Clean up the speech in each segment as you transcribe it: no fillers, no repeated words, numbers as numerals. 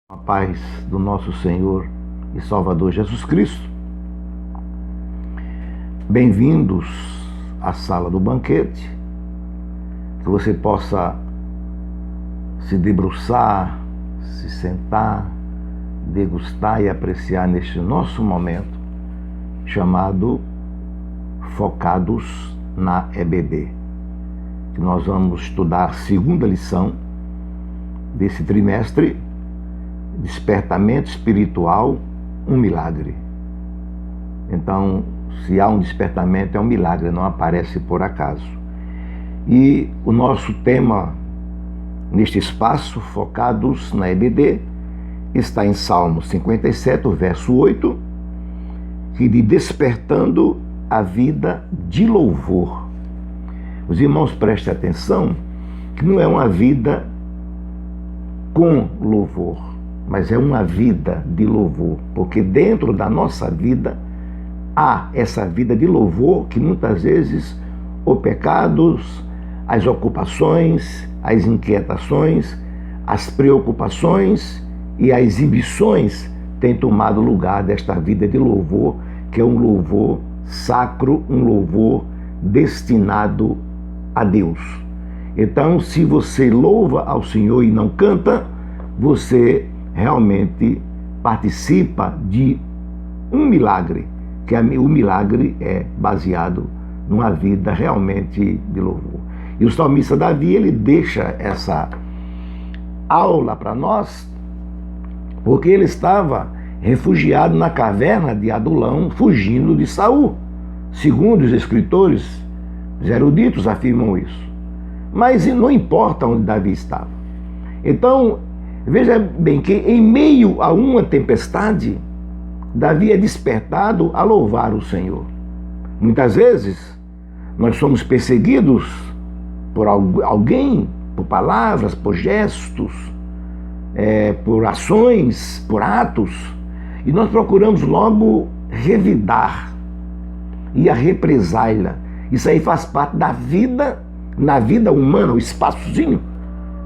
A paz do nosso Senhor e Salvador Jesus Cristo. Bem-vindos à sala do banquete, que você possa se debruçar, se sentar, degustar e apreciar neste nosso momento, chamado Focados na EBD, que nós vamos estudar a segunda lição desse trimestre, Despertamento espiritual, um milagre. Então, se há um despertamento, é um milagre, não aparece por acaso. E o nosso tema neste espaço, Focados na EBD, está em Salmo 57, verso 8, que diz: despertando a vida de louvor. Os irmãos prestem atenção que não é uma vida com louvor, mas é uma vida de louvor, porque dentro da nossa vida há essa vida de louvor que muitas vezes os pecados, as ocupações, as inquietações, as preocupações e as exibições têm tomado lugar desta vida de louvor, que é um louvor sacro, um louvor destinado a Deus. Então, se você louva ao Senhor e não canta, você realmente participa de um milagre, que o milagre é baseado numa vida realmente de louvor. E o salmista Davi, ele deixa essa aula para nós, porque ele estava refugiado na caverna de Adulão, fugindo de Saul. Segundo os escritores, os eruditos afirmam isso. Mas não importa onde Davi estava. Então, veja bem que em meio a uma tempestade, Davi é despertado a louvar o Senhor. Muitas vezes, nós somos perseguidos por alguém, por palavras, por gestos, por ações, por atos, e nós procuramos logo revidar e a represália. Isso aí faz parte da vida, na vida humana, o espaçozinho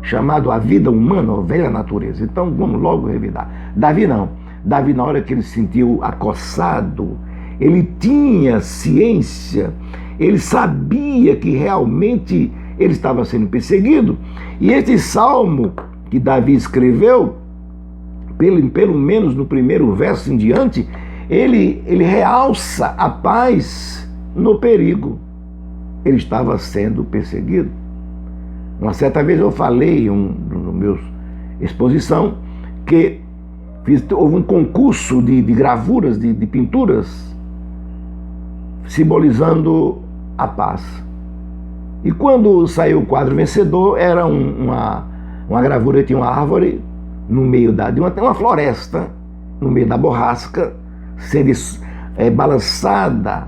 chamado a vida humana, a velha natureza. Então vamos logo revidar. Davi não. Davi, na hora que ele se sentiu acossado, ele tinha ciência, ele sabia que realmente ele estava sendo perseguido. E este salmo que Davi escreveu, pelo menos no primeiro verso em diante, ele realça a paz no perigo. Ele estava sendo perseguido. Uma certa vez eu falei no meu exposição que houve um concurso de gravuras, de pinturas, simbolizando a paz. E quando saiu o quadro vencedor, era uma gravura, tinha uma árvore no meio de uma floresta, no meio da borrasca, sendo balançada,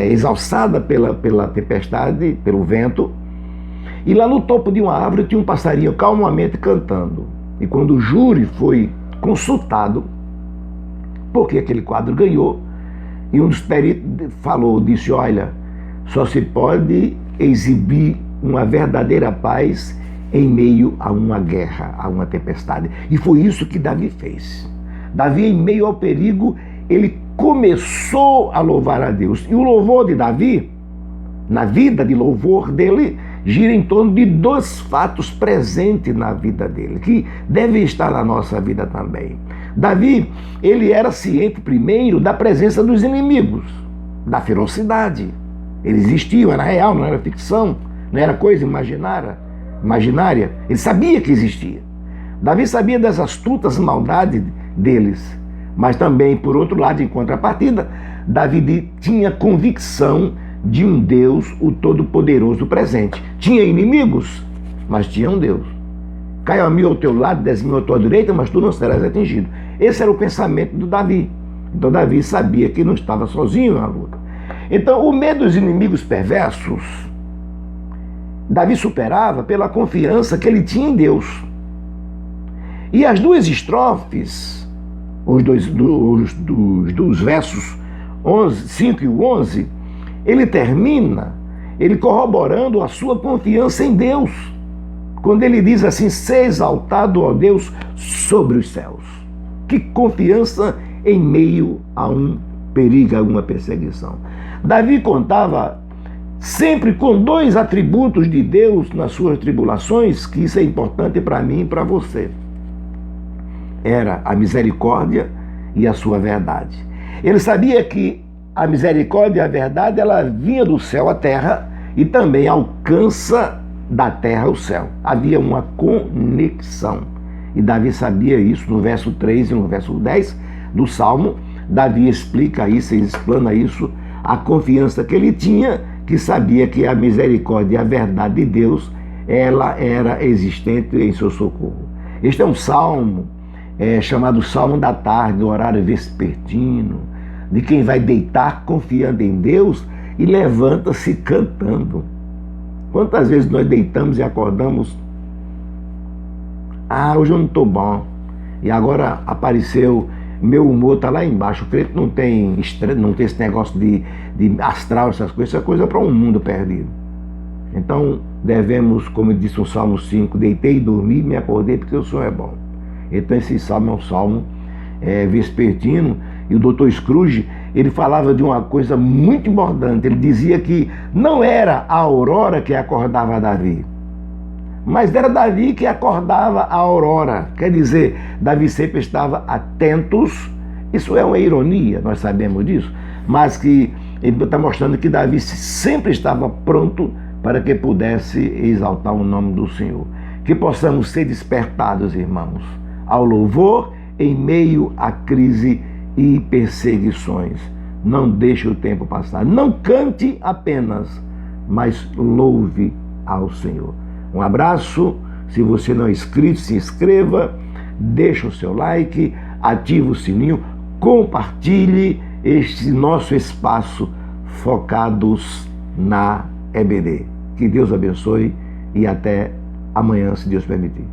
exalçada pela tempestade, pelo vento. E lá no topo de uma árvore tinha um passarinho calmamente cantando. E quando o júri foi consultado, porque aquele quadro ganhou, e um dos peritos disse: olha, só se pode exibir uma verdadeira paz em meio a uma guerra, a uma tempestade. E foi isso que Davi fez. Davi, em meio ao perigo, ele começou a louvar a Deus. E o louvor de Davi, na vida de louvor dele, gira em torno de dois fatos presentes na vida dele, que devem estar na nossa vida também. Davi, ele era ciente primeiro da presença dos inimigos, da ferocidade. Eles existiam, era real, não era ficção, não era coisa imaginária. Ele sabia que existia. Davi sabia das astutas maldades deles, mas também, por outro lado, em contrapartida, Davi tinha convicção de um Deus, o Todo-Poderoso presente. Tinha inimigos, mas tinha um Deus. Caiam a 1000 ao teu lado, 10.000 à tua direita, mas tu não serás atingido. Esse era o pensamento do Davi. Então Davi sabia que não estava sozinho na luta. Então o medo dos inimigos perversos, Davi superava pela confiança que ele tinha em Deus. E as duas estrofes, dos versos 5 e 11, ele termina, ele corroborando a sua confiança em Deus. Quando ele diz assim: ser exaltado, ó Deus, sobre os céus. Que confiança em meio a um perigo, a uma perseguição. Davi contava sempre com dois atributos de Deus nas suas tribulações, que isso é importante para mim e para você. Era a misericórdia e a sua verdade. Ele sabia que a misericórdia e a verdade, ela vinha do céu à terra e também alcança da terra ao céu. Havia uma conexão. E Davi sabia isso no verso 3 e no verso 10 do Salmo. Davi explica isso, ele explana isso, a confiança que ele tinha, que sabia que a misericórdia e a verdade de Deus, ela era existente em seu socorro. Este é um salmo chamado Salmo da Tarde, do horário vespertino, de quem vai deitar confiando em Deus e levanta-se cantando. Quantas vezes nós deitamos e acordamos? Hoje eu não estou bom. E agora apareceu, meu humor está lá embaixo. O crente não tem esse negócio de astral, essas coisas. Isso é coisa para um mundo perdido. Então devemos, como disse o Salmo 5, deitei e dormi e me acordei porque o Senhor é bom. Então esse salmo é um salmo vespertino. E o Dr. Scrooge, ele falava de uma coisa muito importante. Ele dizia que não era a aurora que acordava Davi, mas era Davi que acordava a aurora. Quer dizer, Davi sempre estava atentos. Isso é uma ironia, nós sabemos disso, mas que ele está mostrando que Davi sempre estava pronto para que pudesse exaltar o nome do Senhor. Que possamos ser despertados, irmãos, ao louvor em meio à crise e perseguições. Não deixe o tempo passar. Não cante apenas, mas louve ao Senhor. Um abraço. Se você não é inscrito, se inscreva, deixa o seu like, ativa o sininho, compartilhe este nosso espaço focados na EBD. Que Deus abençoe e até amanhã, se Deus permitir.